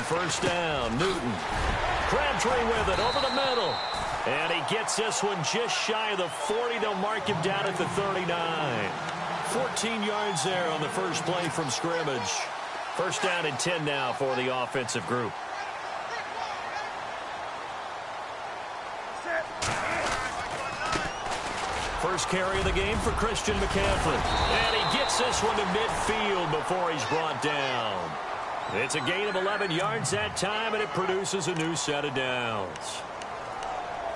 first down. Newton. Crabtree with it over the middle. And he gets this one just shy of the 40. They'll mark him down at the 39. 14 yards there on the first play from scrimmage. First down and 10 now for the offensive group. First carry of the game for Christian McCaffrey. And he gets this one to midfield before he's brought down. It's a gain of 11 yards that time, and it produces a new set of downs.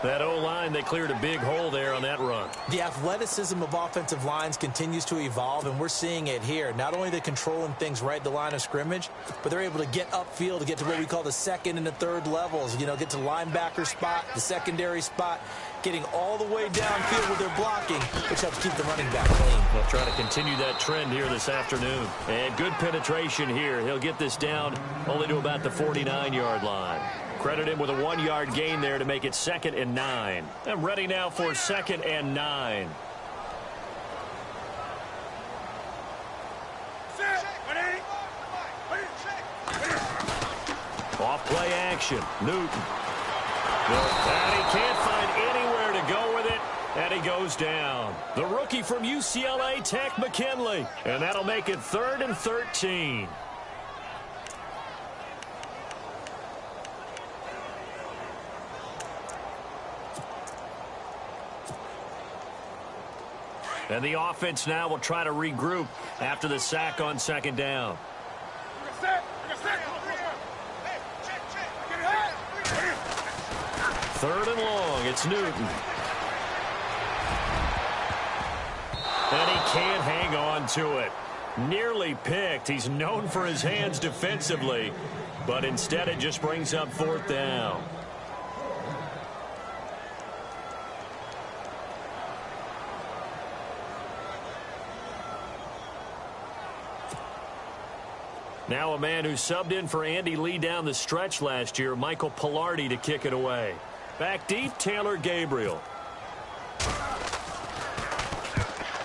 That O-line, they cleared a big hole there on that run. The athleticism of offensive lines continues to evolve, and we're seeing it here. Not only are they controlling things right at the line of scrimmage, but they're able to get upfield to get to what we call the second and the third levels. You know, get to the linebacker spot, the secondary spot, getting all the way downfield with their blocking, which helps keep the running back clean. They'll try to continue that trend here this afternoon. And good penetration here. He'll get this down only to about the 49-yard line. Credit him with a 1-yard gain there to make it 2nd and 9. And ready now for 2nd and 9. Off play action. Newton. And he can't find anywhere to go with it. And he goes down. The rookie from UCLA, Tech McKinley. And that'll make it 3rd and 13. And the offense now will try to regroup after the sack on 2nd down. 3rd and long. It's Newton. And he can't hang on to it. Nearly picked. He's known for his hands defensively, but instead it just brings up 4th down. Now a man who subbed in for Andy Lee down the stretch last year, Michael Pilardi, to kick it away. Back deep, Taylor Gabriel.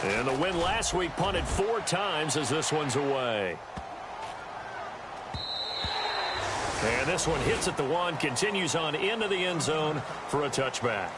And the win last week punted 4 times as this one's away. And this one hits at the 1, continues on into the end zone for a touchback.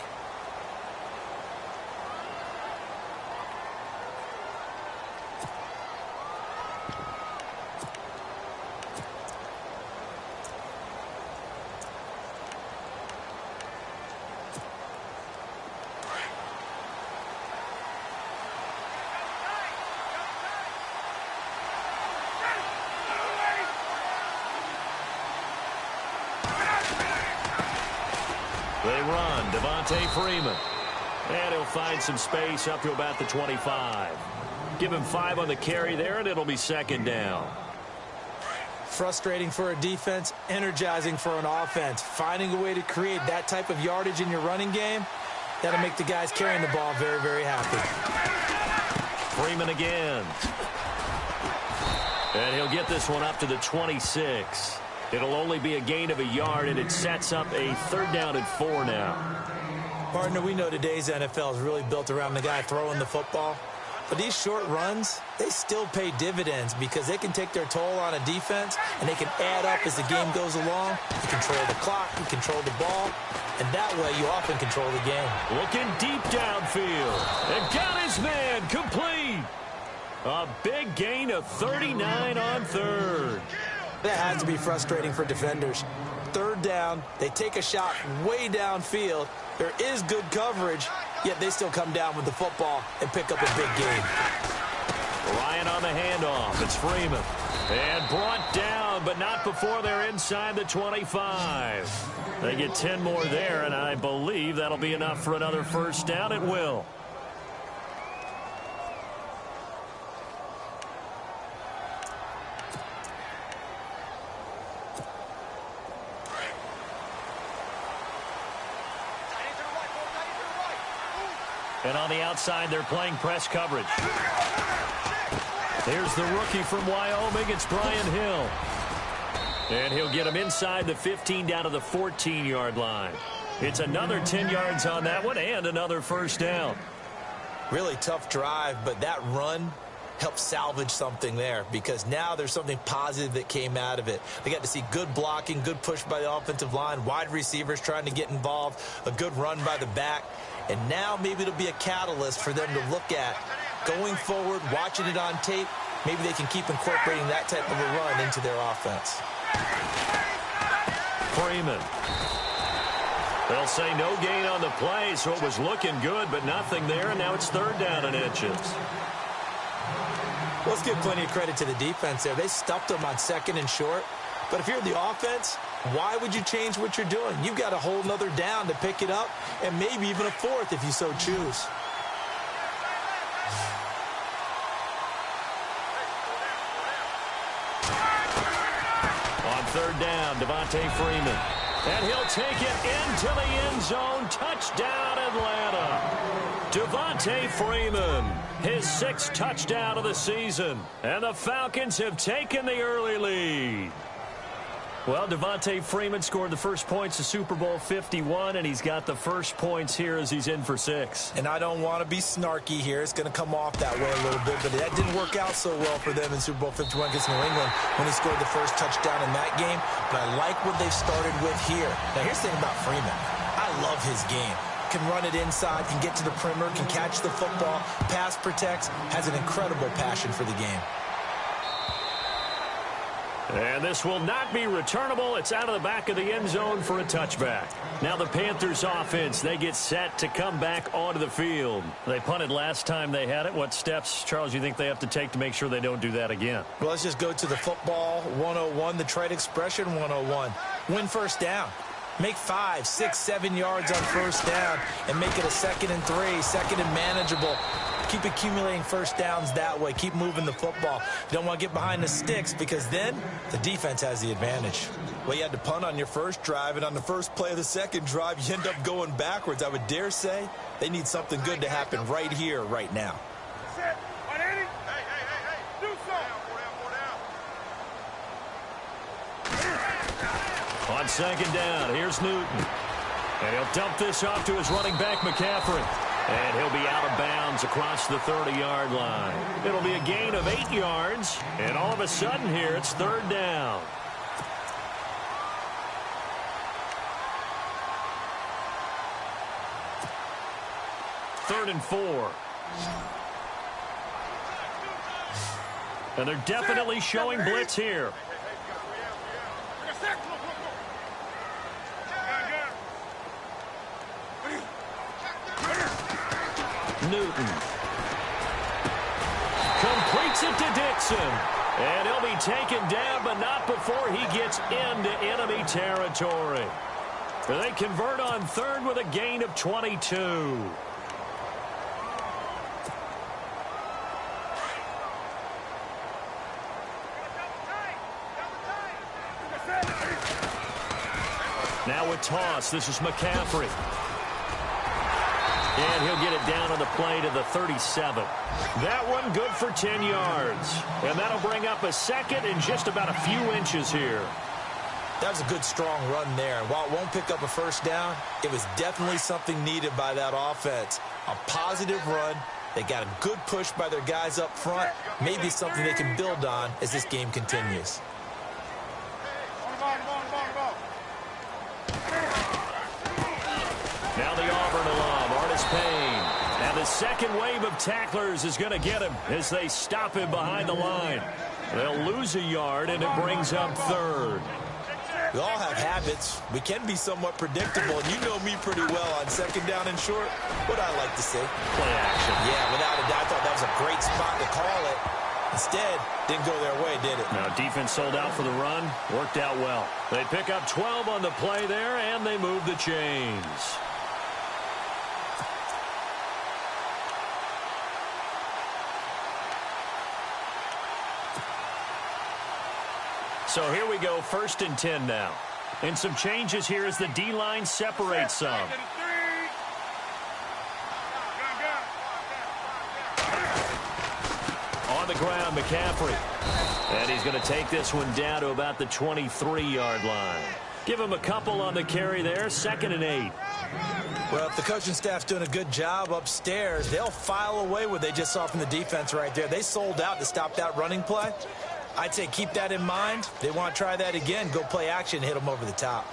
They run. Devontae Freeman. And he'll find some space up to about the 25. Give him 5 on the carry there, and it'll be 2nd down. Frustrating for a defense, energizing for an offense. Finding a way to create that type of yardage in your running game, that'll make the guys carrying the ball very, very happy. Freeman again. And he'll get this one up to the 26. It'll only be a gain of a yard, and it sets up a 3rd down and 4 now. Partner, we know today's NFL is really built around the guy throwing the football. But these short runs, they still pay dividends because they can take their toll on a defense, and they can add up as the game goes along. You control the clock, you control the ball, and that way you often control the game. Looking deep downfield. And got his man complete. A big gain of 39 on 3rd. That has to be frustrating for defenders. 3rd down, they take a shot way downfield. There is good coverage, yet they still come down with the football and pick up a big gain. Ryan on the handoff. It's Freeman. And brought down, but not before they're inside the 25. They get 10 more there, and I believe that'll be enough for another first down. It will. And on the outside, they're playing press coverage. There's the rookie from Wyoming. It's Brian Hill. And he'll get him inside the 15 down to the 14-yard line. It's another 10 yards on that one and another first down. Really tough drive, but that run help salvage something there, because now there's something positive that came out of it. They got to see good blocking, good push by the offensive line, wide receivers trying to get involved, a good run by the back. And now maybe it'll be a catalyst for them to look at going forward, watching it on tape. Maybe they can keep incorporating that type of a run into their offense. Freeman. They'll say no gain on the play, so it was looking good, but nothing there, and now it's 3rd down and inches. Let's give plenty of credit to the defense there. They stuffed them on 2nd and short. But if you're the offense, why would you change what you're doing? You've got a whole nother down to pick it up, and maybe even a 4th if you so choose. On 3rd down, Devontae Freeman. And he'll take it into the end zone. Touchdown, Atlanta. Devontae Freeman, his 6th touchdown of the season. And the Falcons have taken the early lead. Well, Devontae Freeman scored the first points of Super Bowl 51, and he's got the first points here as he's in for 6. And I don't want to be snarky here. It's going to come off that way a little bit, but that didn't work out so well for them in Super Bowl 51 against New England when he scored the first touchdown in that game. But I like what they've started with here. Now, here's the thing about Freeman. I love his game. Can run it inside, can get to the perimeter, can catch the football, pass protects, has an incredible passion for the game. And this will not be returnable. It's out of the back of the end zone for a touchback. Now the Panthers offense, they get set to come back onto the field. They punted last time they had it. What steps, Charles, you think they have to take to make sure they don't do that again? Well, let's just go to the football 101, the trade expression 101. Win first down. Make 5, 6, 7 yards on first down and make it a 2nd and 3, 2nd and manageable. Keep accumulating first downs that way. Keep moving the football. You don't want to get behind the sticks because then the defense has the advantage. Well, you had to punt on your first drive, and on the first play of the second drive, you end up going backwards. I would dare say they need something good to happen right here, right now. On 2nd down, here's Newton. And he'll dump this off to his running back, McCaffrey. And he'll be out of bounds across the 30-yard line. It'll be a gain of 8 yards. And all of a sudden here, it's 3rd down. Third and 4. And they're definitely showing blitz here. Newton completes it to Dixon, and he'll be taken down, but not before he gets into enemy territory. They convert on 3rd with a gain of 22. Now a toss. This is McCaffrey. And he'll get it down on the play to the 37. That one good for 10 yards. And that'll bring up a 2nd and just about a few inches here. That was a good, strong run there. While it won't pick up a first down, it was definitely something needed by that offense. A positive run. They got a good push by their guys up front. Maybe something they can build on as this game continues. Now the Auburn alum, Artis Payne. And the second wave of tacklers is going to get him as they stop him behind the line. They'll lose a yard, and it brings up 3rd. We all have habits. We can be somewhat predictable, and you know me pretty well on 2nd down and short. What I like to say. Play action. Yeah, without a doubt. I thought that was a great spot to call it. Instead, didn't go their way, did it? Now, defense sold out for the run. Worked out well. They pick up 12 on the play there, and they move the chains. So here we go, 1st and 10 now. And some changes here as the D-line separates some. On the ground, McCaffrey. And he's going to take this one down to about the 23-yard line. Give him a couple on the carry there, 2nd and 8. Well, if the coaching staff's doing a good job upstairs, they'll file away what they just saw from the defense right there. They sold out to stop that running play. I'd say keep that in mind. They want to try that again. Go play action, hit them over the top.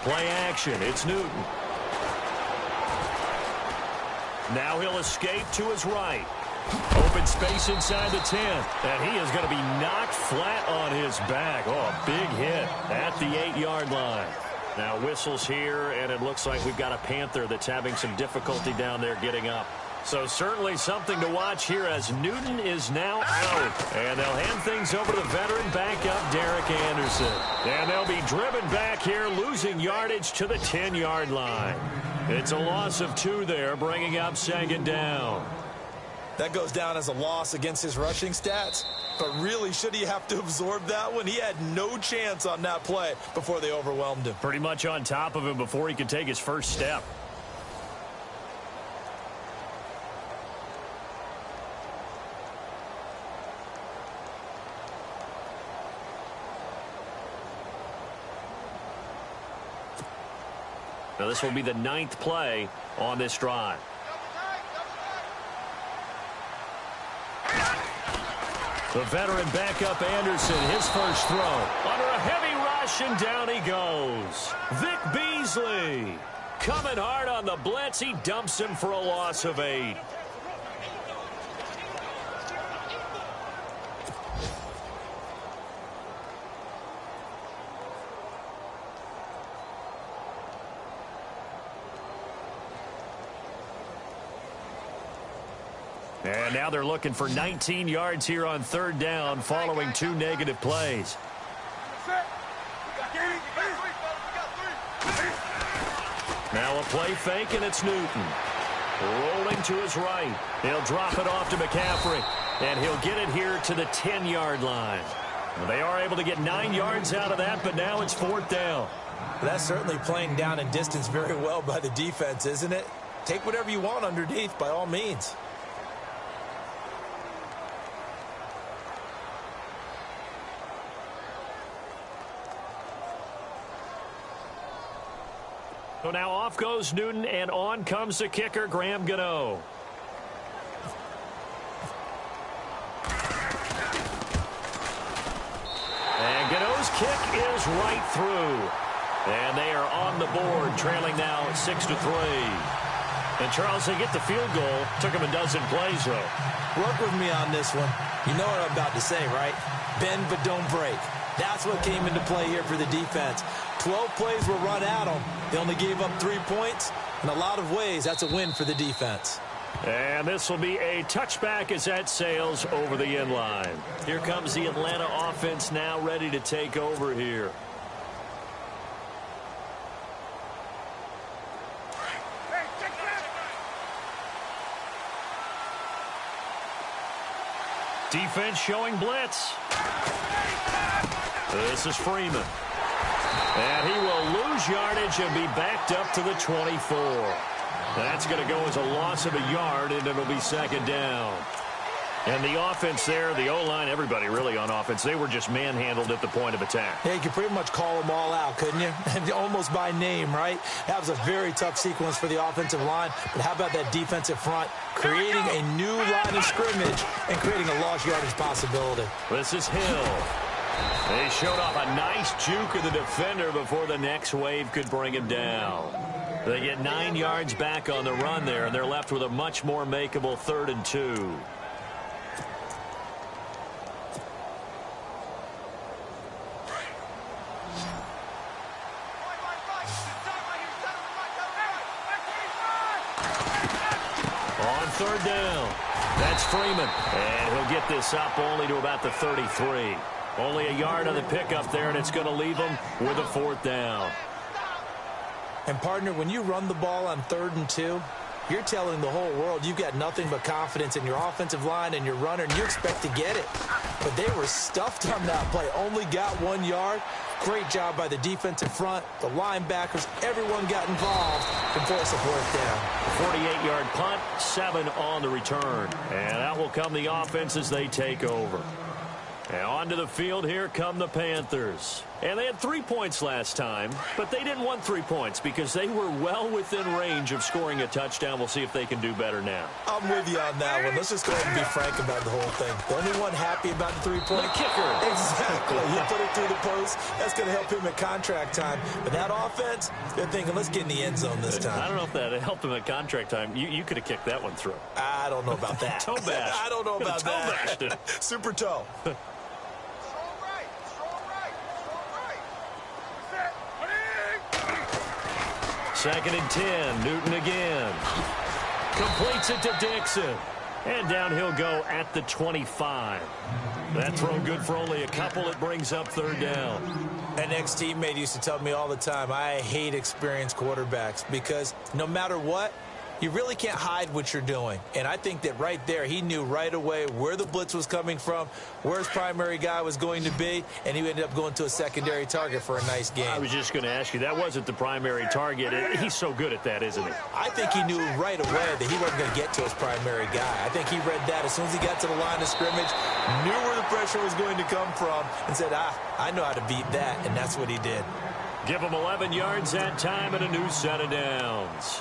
Play action. It's Newton. Now he'll escape to his right. Open space inside the 10. And he is going to be knocked flat on his back. Oh, a big hit at the 8-yard line. Now whistles here, and it looks like we've got a Panther that's having some difficulty down there getting up. So certainly something to watch here as Newton is now out. And they'll hand things over to the veteran backup, Derek Anderson. And they'll be driven back here, losing yardage to the 10-yard line. It's a loss of 2 there, bringing up 2nd down. That goes down as a loss against his rushing stats. But really, should he have to absorb that one? He had no chance on that play before they overwhelmed him. Pretty much on top of him before he could take his first step. Now this will be the 9th play on this drive. The veteran backup Anderson, his first throw. Under a heavy rush, and down he goes. Vic Beasley coming hard on the blitz. He dumps him for a loss of 8. And now they're looking for 19 yards here on 3rd down following 2 negative plays. Now a play fake, and it's Newton. Rolling to his right. He'll drop it off to McCaffrey, and he'll get it here to the 10-yard line. They are able to get 9 yards out of that, but now it's 4th down. That's certainly playing down in distance very well by the defense, isn't it? Take whatever you want underneath, by all means. So now off goes Newton, and on comes the kicker, Graham Gano. And Gano's kick is right through. And they are on the board, trailing now 6-3. And Charles, they get the field goal. Took them a dozen plays, though. Work with me on this one. You know what I'm about to say, right? Bend but don't break. That's what came into play here for the defense. 12 plays were run at them. They only gave up 3 points. In a lot of ways, that's a win for the defense. And this will be a touchback as that sails over the end line. Here comes the Atlanta offense now ready to take over here. Defense showing blitz. This is Freeman. And he will lose yardage and be backed up to the 24. That's going to go as a loss of a yard, and it'll be 2nd down. And the offense there, the O-line, everybody really on offense, they were just manhandled at the point of attack. Yeah, you could pretty much call them all out, couldn't you? Almost by name, right? That was a very tough sequence for the offensive line. But how about that defensive front creating a new line of scrimmage and creating a lost yardage possibility? This is Hill. They showed off a nice juke of the defender before the next wave could bring him down. They get 9 yards back on the run there, and they're left with a much more makeable 3rd and 2. On 3rd down, that's Freeman, and he'll get this up only to about the 33. Only a yard on the pickup there, and it's going to leave him with a 4th down. And, partner, when you run the ball on 3rd and 2, you're telling the whole world you've got nothing but confidence in your offensive line and your runner, and you expect to get it. But they were stuffed on that play, only got 1 yard. Great job by the defensive front, the linebackers, everyone got involved and forced a 4th down. 48-yard punt, 7 on the return. And out will come the offense as they take over. And onto the field, here come the Panthers. And they had 3 points last time, but they didn't want 3 points because they were well within range of scoring a touchdown. We'll see if they can do better now. I'm with you on that one. Let's just go ahead and be frank about the whole thing. The only one happy about the 3-point The kicker. Exactly. You put it through the post. That's going to help him at contract time. But that offense, they're thinking, let's get in the end zone this time. I don't know if that helped him at contract time. You could have kicked that one through. I don't know about that. Toe bash. I don't know about toe that. Bashed. Super toe. Second and 10. Newton again. Completes it to Dixon. And down he'll go at the 25. That throw good for only a couple. It brings up third down. An ex-teammate used to tell me all the time, I hate experienced quarterbacks because no matter what, you really can't hide what you're doing. And I think that right there, he knew right away where the blitz was coming from, where his primary guy was going to be, and he ended up going to a secondary target for a nice game. I was just going to ask you, that wasn't the primary target. He's so good at that, isn't he? I think he knew right away that he wasn't going to get to his primary guy. I think he read that as soon as he got to the line of scrimmage, knew where the pressure was going to come from, and said, I know how to beat that, and that's what he did. Give him 11 yards that time and a new set of downs.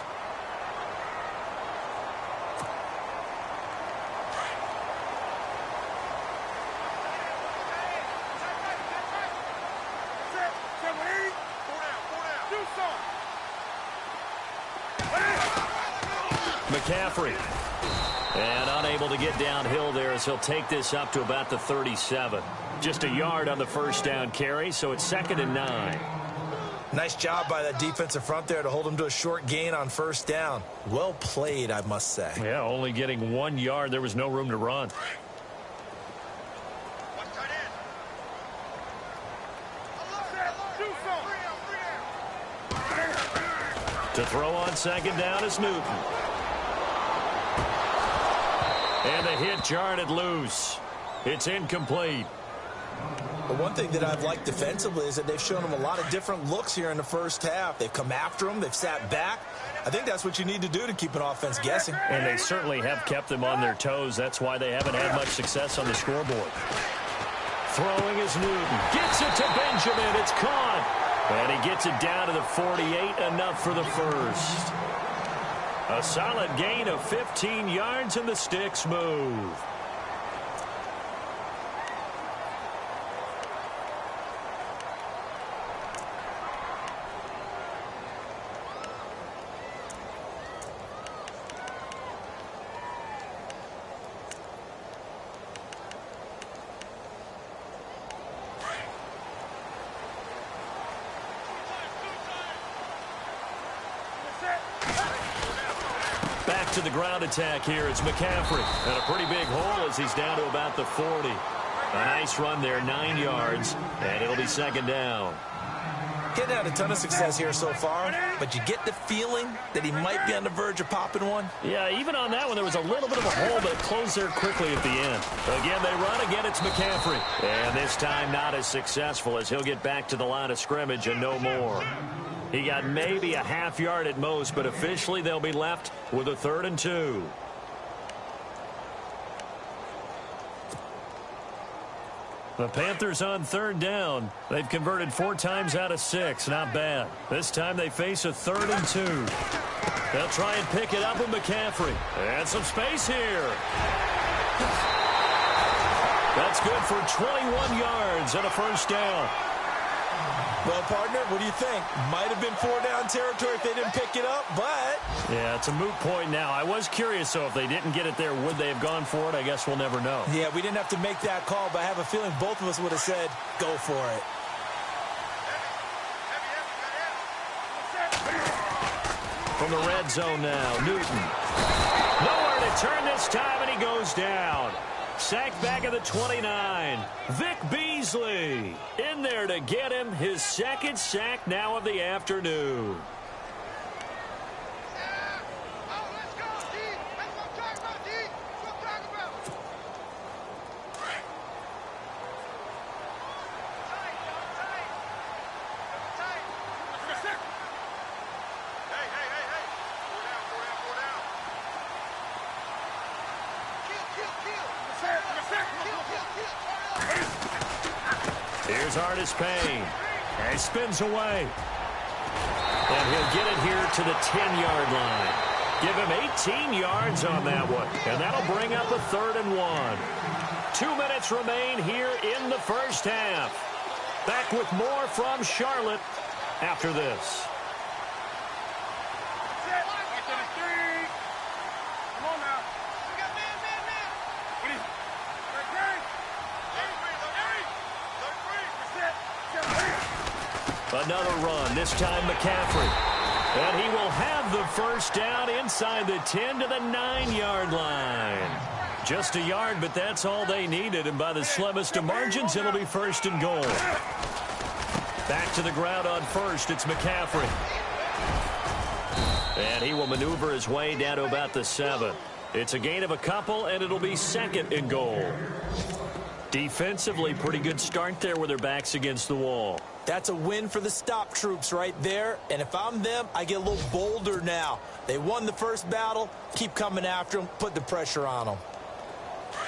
McCaffrey. And unable to get downhill there as he'll take this up to about the 37. Just a yard on the first down carry, so it's 2nd and 9. Nice job by that defensive front there to hold him to a short gain on first down. Well played, I must say. Yeah, only getting 1 yard. There was no room to run. To throw on second down is Newton. And the hit jarred it loose. It's incomplete. But one thing that I've liked defensively is that they've shown him a lot of different looks here in the first half. They've come after him. They've sat back. I think that's what you need to do to keep an offense guessing. And they certainly have kept them on their toes. That's why they haven't had much success on the scoreboard. Throwing is Newton. Gets it to Benjamin. It's caught. And he gets it down to the 48, enough for the first. A solid gain of 15 yards, and the sticks move. Back to the ground attack here. It's McCaffrey. And a pretty big hole as he's down to about the 40. A nice run there, 9 yards, and it'll be second down. Getting had a ton of success here so far, but you get the feeling that he might be on the verge of popping one. Yeah, even on that one, there was a little bit of a hole, but it closed there quickly at the end. Again, they run. Again, it's McCaffrey. And this time not as successful as he'll get back to the line of scrimmage and no more. He got maybe a half yard at most, but officially they'll be left with a 3rd and 2. The Panthers on 3rd down. They've converted 4 times out of 6. Not bad. This time they face a 3rd and 2. They'll try and pick it up with McCaffrey. And some space here. That's good for 21 yards and a first down. Well, partner, what do you think? Might have been 4-down territory if they didn't pick it up, but... Yeah, it's a moot point now. I was curious, so if they didn't get it there, would they have gone for it? I guess we'll never know. Yeah, we didn't have to make that call, but I have a feeling both of us would have said, go for it. From the red zone now, Newton. Nowhere to turn this time, and he goes down. Sacked back at the 29. Vic Beasley in there to get him his 2nd sack now of the afternoon. Here's Artis Payne. And he spins away. And he'll get it here to the 10-yard line. Give him 18 yards on that one. And that'll bring up a 3rd and 1. 2 minutes remain here in the first half. Back with more from Charlotte after this. Another run, this time McCaffrey. And he will have the first down inside the 10 to the 9-yard line. Just a yard, but that's all they needed. And by the slimmest of margins, it'll be 1st and goal. Back to the ground on first, it's McCaffrey. And he will maneuver his way down to about the 7. It's a gain of a couple, and it'll be 2nd and goal. Defensively, pretty good start there with their backs against the wall. That's a win for the stop troops right there. And if I'm them, I get a little bolder now. They won the first battle. Keep coming after them. Put the pressure on them.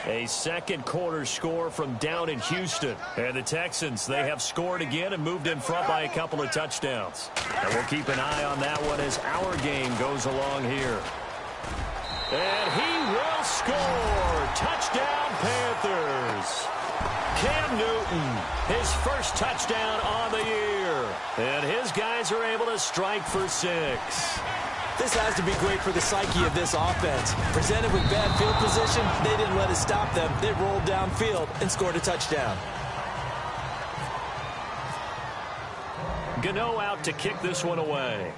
A second quarter score from down in Houston. And the Texans, they have scored again and moved in front by a couple of touchdowns. And we'll keep an eye on that one as our game goes along here. And he will score. Touchdown, Panthers. Cam Newton, his first touchdown on the year. And his guys are able to strike for 6. This has to be great for the psyche of this offense. Presented with bad field position, they didn't let it stop them. They rolled downfield and scored a touchdown. Gano out to kick this one away.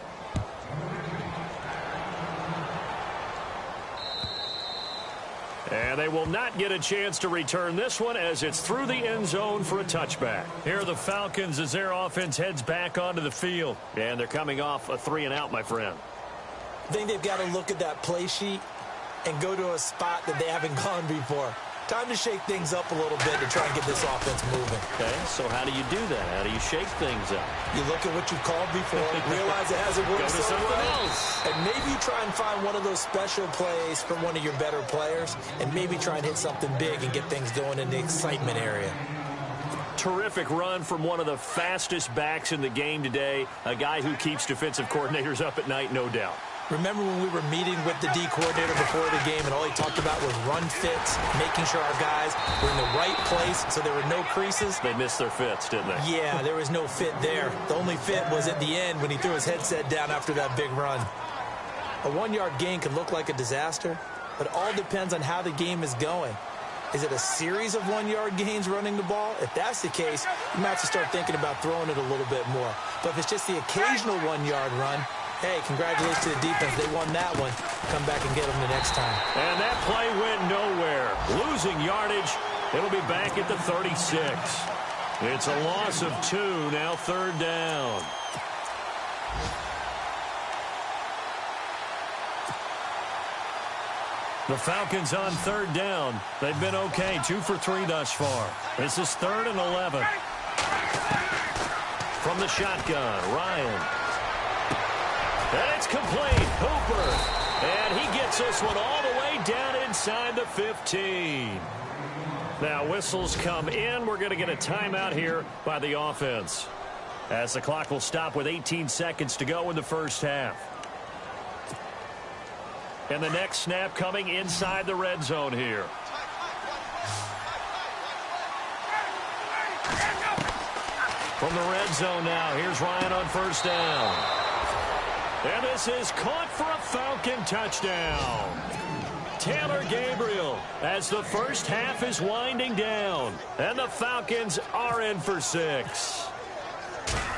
And they will not get a chance to return this one as it's through the end zone for a touchback. Here are the Falcons as their offense heads back onto the field. And they're coming off a 3-and-out, my friend. I think they've got to look at that play sheet and go to a spot that they haven't gone before. Time to shake things up a little bit to try and get this offense moving. Okay, so how do you do that? How do you shake things up? You look at what you called before, realize it hasn't worked Go to so something well, else. and maybe try and find one of those special plays from one of your better players, and maybe try and hit something big and get things going in the excitement area. Terrific run from one of the fastest backs in the game today, a guy who keeps defensive coordinators up at night, no doubt. Remember when we were meeting with the D coordinator before the game and all he talked about was run fits, making sure our guys were in the right place so there were no creases? They missed their fits, didn't they? Yeah, there was no fit there. The only fit was at the end when he threw his headset down after that big run. A 1-yard gain could look like a disaster, but it all depends on how the game is going. Is it a series of 1-yard gains running the ball? If that's the case, you might have to start thinking about throwing it a little bit more. But if it's just the occasional 1-yard run, hey, congratulations to the defense. They won that one. Come back and get them the next time. And that play went nowhere. Losing yardage. It'll be back at the 36. It's a loss of 2. Now 3rd down. The Falcons on 3rd down. They've been okay. 2 for 3 thus far. This is 3rd and 11. From the shotgun, Ryan. And it's complete. Hooper. And he gets this one all the way down inside the 15. Now whistles come in. We're going to get a timeout here by the offense, as the clock will stop with 18 seconds to go in the first half. And the next snap coming inside the red zone here. From the red zone now, here's Ryan on 1st down. And this is caught for a Falcon touchdown. Taylor Gabriel as the first half is winding down. And the Falcons are in for 6.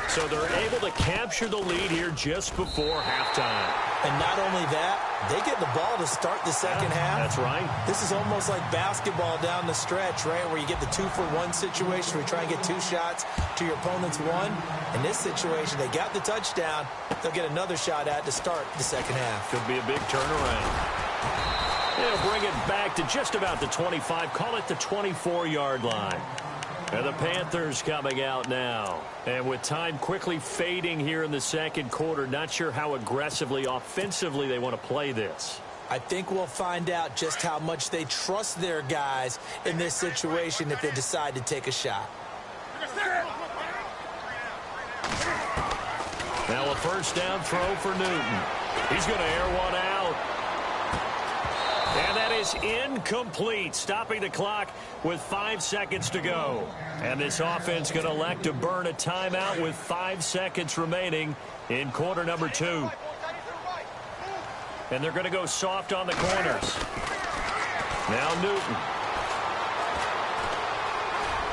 So they're able to capture the lead here just before halftime. And not only that, they get the ball to start the second half. That's right. This is almost like basketball down the stretch, right, where you get the 2-for-1 situation where you try and get 2 shots to your opponent's 1. In this situation, they got the touchdown. They'll get another shot at to start the second half. Could be a big turnaround. They'll bring it back to just about the 25. Call it the 24-yard line. And the Panthers coming out now. And with time quickly fading here in the second quarter, not sure how aggressively, offensively they want to play this. I think we'll find out just how much they trust their guys in this situation if they decide to take a shot. Now a first down throw for Newton. He's going to air one out. And that is incomplete, stopping the clock with 5 seconds to go. And this offense going to elect to burn a timeout with 5 seconds remaining in quarter number 2. And they're going to go soft on the corners. Now Newton.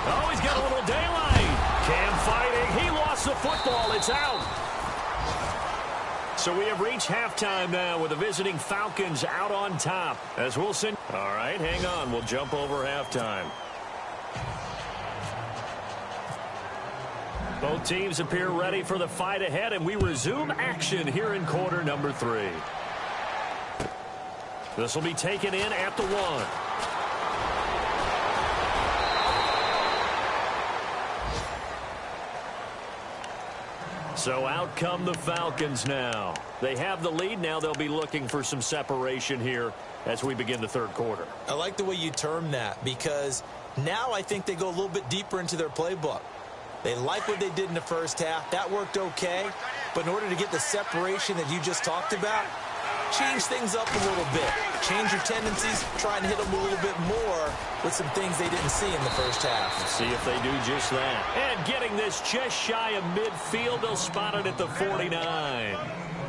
Oh, he's got a little daylight. Cam fighting. He lost the football. It's out. So we have reached halftime now with the visiting Falcons out on top. As we'll send. All right, hang on. We'll jump over halftime. Both teams appear ready for the fight ahead, and we resume action here in quarter number 3. This will be taken in at the 1. So out come the Falcons now. They have the lead. Now they'll be looking for some separation here as we begin the third quarter. I like the way you term that, because now I think they go a little bit deeper into their playbook. They like what they did in the first half. That worked okay. But in order to get the separation that you just talked about, change things up a little bit. Change your tendencies, try and hit them a little bit more with some things they didn't see in the first half. Let's see if they do just that. And getting this just shy of midfield, they'll spot it at the 49.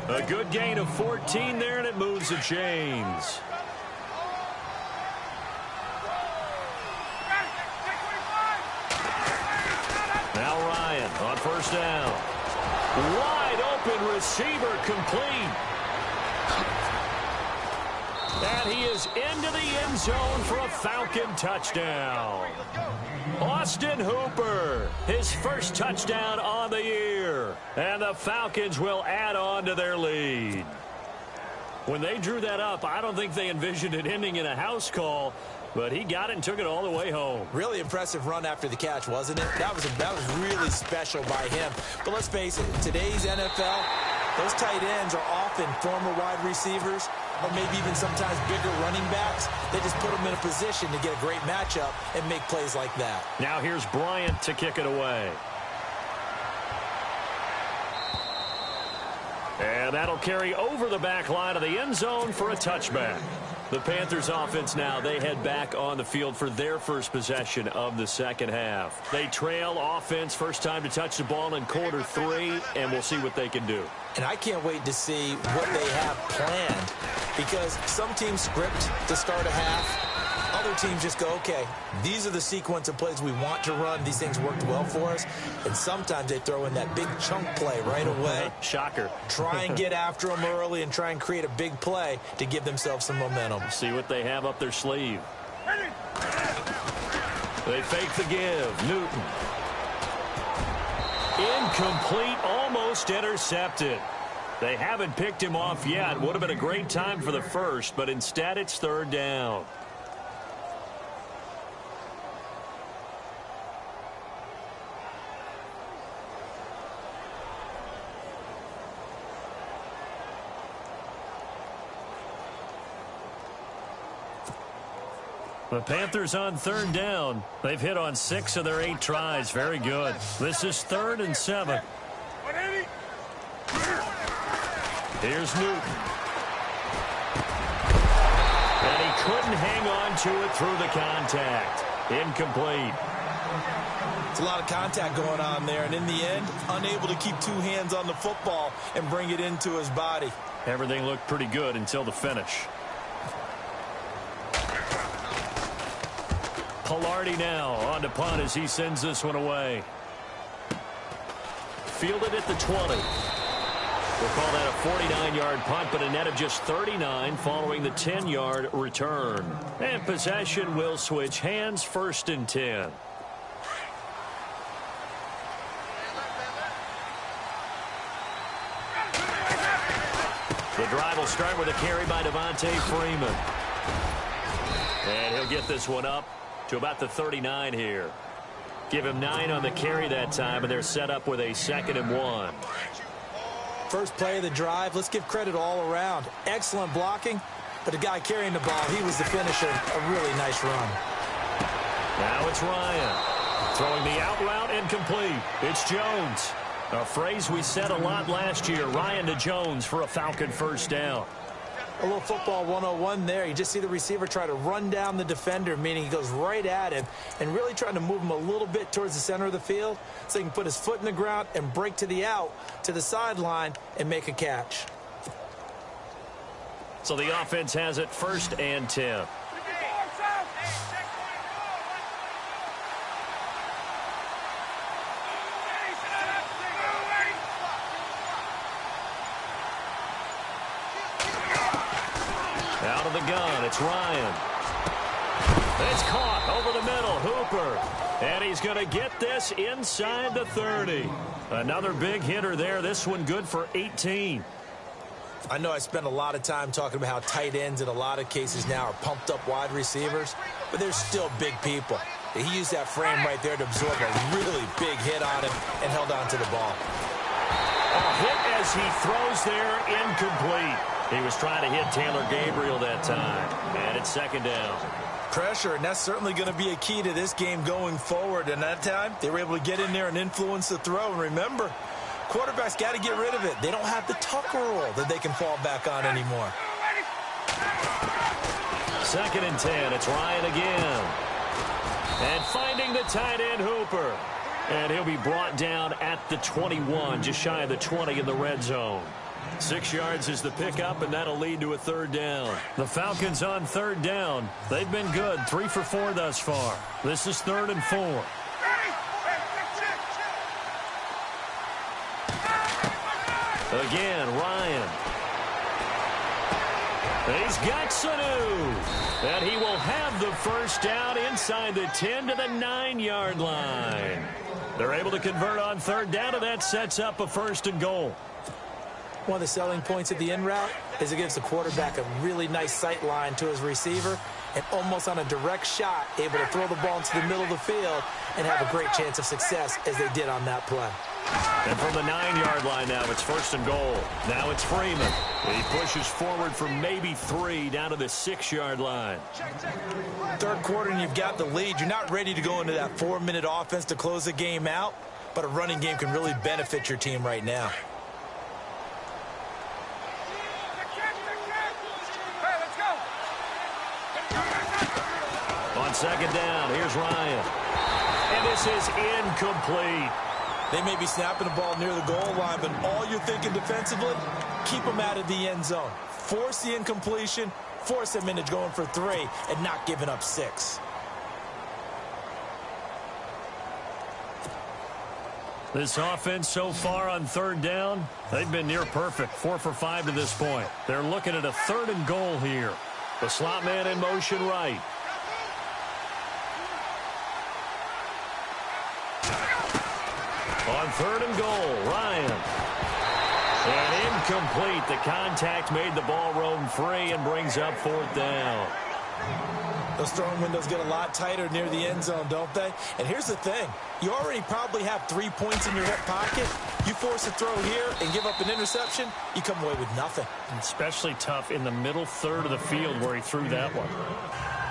A good gain of 14 there, and it moves the chains. Now Ryan on first down. Wide open receiver complete. And he is into the end zone for a Falcon touchdown. Austin Hooper, his first touchdown on the year. And the Falcons will add on to their lead. When they drew that up, I don't think they envisioned it ending in a house call, but he got it and took it all the way home. Really impressive run after the catch, wasn't it? That was really special by him. But let's face it, in today's NFL, those tight ends are often former wide receivers, or maybe even sometimes bigger running backs. They just put them in a position to get a great matchup and make plays like that. Now here's Bryant to kick it away. And that'll carry over the back line of the end zone for a touchback. The Panthers offense now, they head back on the field for their first possession of the second half. They trail offense, first time to touch the ball in quarter 3, and we'll see what they can do. And I can't wait to see what they have planned, because some teams script to start a half. Other teams just go, okay, these are the sequence of plays we want to run. These things worked well for us. And sometimes they throw in that big chunk play right away. Shocker. Try and get after them early and try and create a big play to give themselves some momentum. See what they have up their sleeve. They fake the give. Newton. Incomplete, almost intercepted. They haven't picked him off yet. Would have been a great time for the first, but instead it's third down. The Panthers on third down. They've hit on 6 of their 8 tries. Very good. This is 3rd and 7. Here's Newton. And he couldn't hang on to it through the contact. Incomplete. It's a lot of contact going on there, and in the end, unable to keep 2 hands on the football and bring it into his body. Everything looked pretty good until the finish. Pilardi now on to punt as he sends this one away. Fielded at the 20. We'll call that a 49-yard punt, but a net of just 39 following the 10-yard return. And possession will switch hands, 1st and 10. The drive will start with a carry by Devontae Freeman. And he'll get this one up to about the 39 here. Give him 9 on the carry that time, and they're set up with a 2nd and 1. First play of the drive, let's give credit all around. Excellent blocking, but the guy carrying the ball, he was the finisher. A really nice run. Now it's Ryan. Throwing the out route incomplete. It's Jones. A phrase we said a lot last year. Ryan to Jones for a Falcon first down. A little football 101 there. You just see the receiver try to run down the defender, meaning he goes right at him and really trying to move him a little bit towards the center of the field so he can put his foot in the ground and break to the out, to the sideline, and make a catch. So the offense has it 1st and 10. Out of the gun, it's Ryan. It's caught over the middle, Hooper. And he's going to get this inside the 30. Another big hitter there. This one good for 18. I know I spend a lot of time talking about how tight ends in a lot of cases now are pumped up wide receivers, but they're still big people. He used that frame right there to absorb a really big hit on him and held on to the ball. A hit as he throws there, incomplete. He was trying to hit Taylor Gabriel that time, and it's 2nd down. Pressure, and that's certainly going to be a key to this game going forward. And that time, they were able to get in there and influence the throw. And remember, quarterbacks got to get rid of it. They don't have the Tucker rule that they can fall back on anymore. 2nd and 10. It's Ryan again. And finding the tight end, Hooper. And he'll be brought down at the 21, just shy of the 20 in the red zone. 6 yards is the pickup, and that'll lead to a 3rd down. The Falcons on 3rd down. They've been good, 3 for 4 thus far. This is 3rd and 4. Again, Ryan. He's got Sanu. And he will have the 1st down inside the 10 to the 9-yard line. They're able to convert on 3rd down, and that sets up a 1st and goal. One of the selling points of the in route is it gives the quarterback a really nice sight line to his receiver and almost on a direct shot able to throw the ball into the middle of the field and have a great chance of success as they did on that play. And from the 9-yard line now, it's 1st and goal. Now it's Freeman. He pushes forward for maybe 3 down to the 6-yard line. 3rd quarter and you've got the lead. You're not ready to go into that 4-minute offense to close the game out, but a running game can really benefit your team right now. On 2nd down, here's Ryan. And this is incomplete. They may be snapping the ball near the goal line, but all you're thinking defensively, keep them out of the end zone. Force the incompletion, force them into going for 3, and not giving up 6. This offense so far on 3rd down, they've been near perfect, 4 for 5 to this point. They're looking at a 3rd and goal here. The slot man in motion right. On 3rd and goal, Ryan. And incomplete. The contact made the ball roam free and brings up 4th down. Those throwing windows get a lot tighter near the end zone, don't they? And here's the thing. You already probably have 3 points in your hip pocket. You force a throw here and give up an interception, you come away with nothing. Especially tough in the middle 3rd of the field where he threw that one.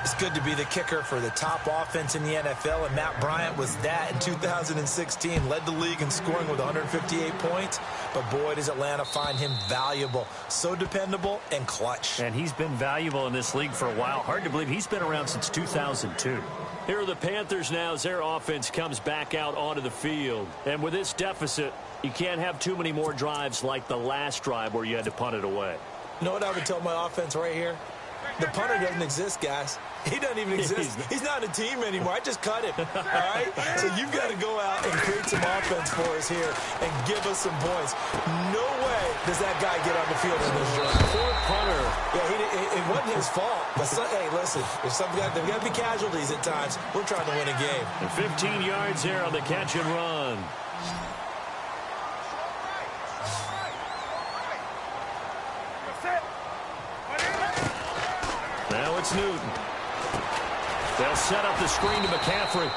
It's good to be the kicker for the top offense in the NFL, and Matt Bryant was that in 2016. Led the league in scoring with 158 points, but boy, does Atlanta find him valuable. So dependable and clutch. And he's been valuable in this league for a while. Hard to believe he's been around since 2002. Here are the Panthers now as their offense comes back out onto the field. And with this deficit, you can't have too many more drives like the last drive where you had to punt it away. You know what I would tell my offense right here? The punter doesn't exist, guys. He doesn't even exist. He's not a team anymore. I just cut him. All right? So you've got to go out and create some offense for us here and give us some points. No way does that guy get on the field in this drive. Poor punter. Yeah, it wasn't his fault. But hey, listen, there's got to be casualties at times. We're trying to win a game. And 15 yards there on the catch and run. Now it's Newton. They'll set up the screen to McCaffrey.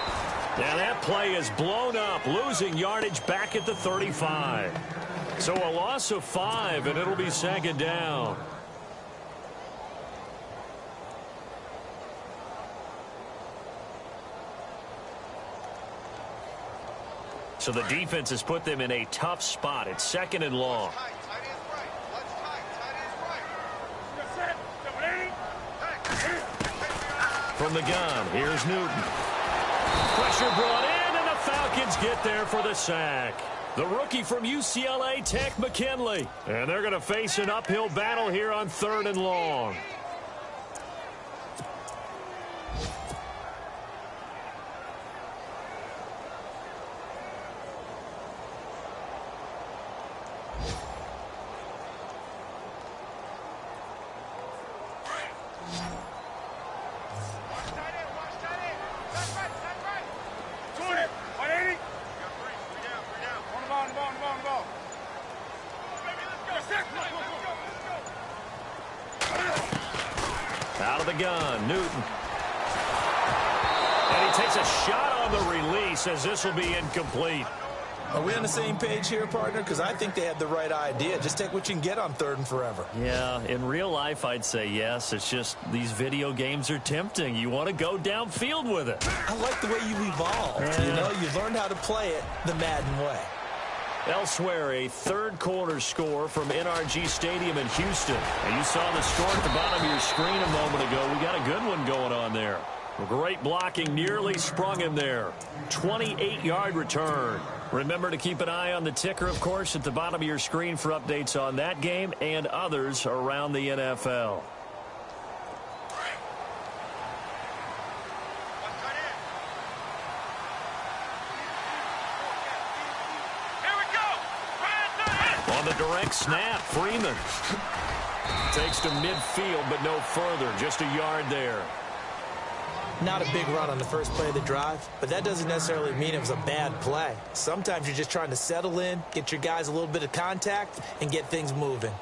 Now that play is blown up, losing yardage back at the 35. So a loss of 5, and it'll be 2nd down. So the defense has put them in a tough spot. It's 2nd and long. From the gun, here's Newton. Pressure brought in, and the Falcons get there for the sack. The rookie from UCLA Tech, McKinley. And they're going to face an uphill battle here on 3rd and long. Out of the gun, Newton. And he takes a shot on the release as this will be incomplete. Are we on the same page here, partner? Because I think they had the right idea. Just take what you can get on 3rd and forever. Yeah, in real life, I'd say yes. It's just these video games are tempting. You want to go downfield with it. I like the way you evolved. Yeah. You know, you learned how to play it the Madden way. Elsewhere, a third-quarter score from NRG Stadium in Houston. And you saw the score at the bottom of your screen a moment ago. We got a good one going on there. Great blocking, nearly sprung him there. 28-yard return. Remember to keep an eye on the ticker, of course, at the bottom of your screen for updates on that game and others around the NFL. On the direct snap, Freeman takes to midfield, but no further. Just a yard there. Not a big run on the first play of the drive, but that doesn't necessarily mean it was a bad play. Sometimes you're just trying to settle in, get your guys a little bit of contact, and get things moving.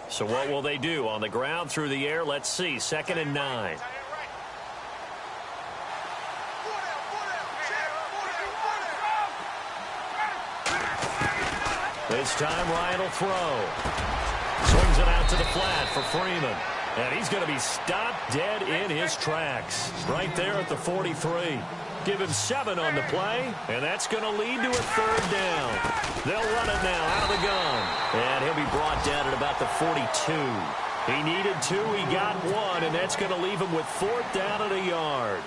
So what will they do? On the ground, through the air, let's see. 2nd and 9. This time, Ryan will throw. Swings it out to the flat for Freeman. And he's going to be stopped dead in his tracks. Right there at the 43. Give him 7 on the play, and that's going to lead to a 3rd down. They'll run it now out of the gun. And he'll be brought down at about the 42. He needed 2, he got 1, and that's going to leave him with 4th down at a yard.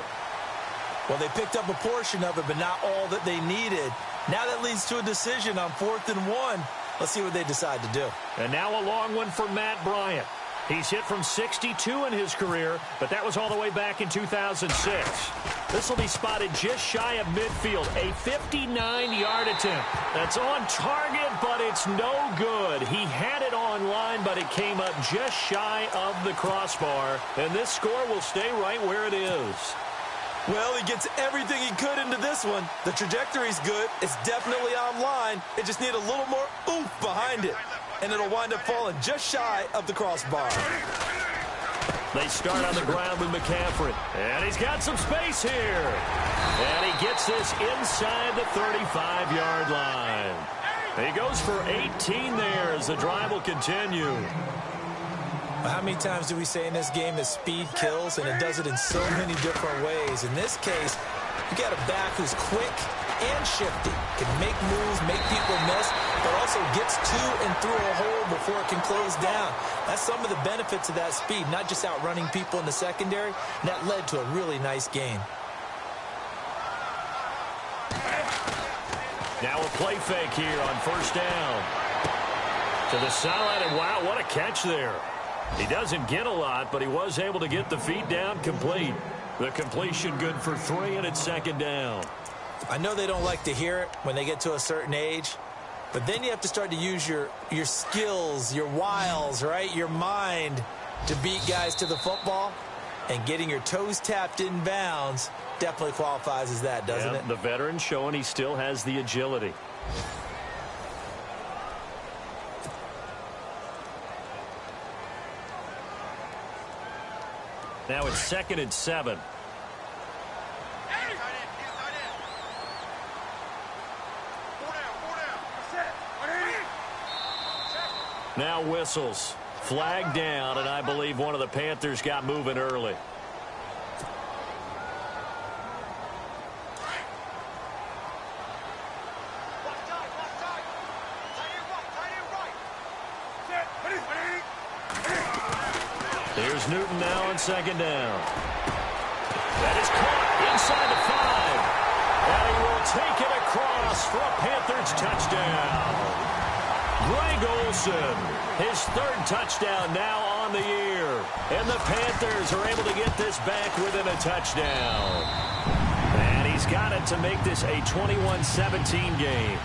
Well, they picked up a portion of it, but not all that they needed. Now that leads to a decision on 4th and 1. Let's see what they decide to do. And now a long one for Matt Bryant. He's hit from 62 in his career, but that was all the way back in 2006. This will be spotted just shy of midfield, a 59-yard attempt. That's on target, but it's no good. He had it on line, but it came up just shy of the crossbar, and this score will stay right where it is. Well, he gets everything he could into this one. The trajectory's good. It's definitely on line. It just needs a little more oomph behind it. And it'll wind up falling just shy of the crossbar. They start on the ground with McCaffrey. And he's got some space here. And he gets this inside the 35-yard line. He goes for 18 there as the drive will continue. How many times do we say in this game that speed kills, and it does it in so many different ways? In this case, you got a back who's quick and shifty, can make moves, make people miss, but also gets to and through a hole before it can close down. That's some of the benefits of that speed, not just outrunning people in the secondary, and that led to a really nice game. Now a play fake here on 1st down. To the sideline, and wow, what a catch there. He doesn't get a lot, but he was able to get the feet down complete. The completion good for 3, and it's 2nd down. I know they don't like to hear it when they get to a certain age, but then you have to start to use your skills, your wiles, right? Your mind to beat guys to the football, and getting your toes tapped in bounds definitely qualifies as that, doesn't it? The veteran showing he still has the agility. Now it's 2nd and 7. Now whistles. Flag down, and I believe one of the Panthers got moving early. Here's Newton now on second down. That is caught inside the 5. And he will take it across for a Panthers touchdown. Greg Olsen, his 3rd touchdown now on the year. And the Panthers are able to get this back within a touchdown. And he's got it to make this a 21-17 game.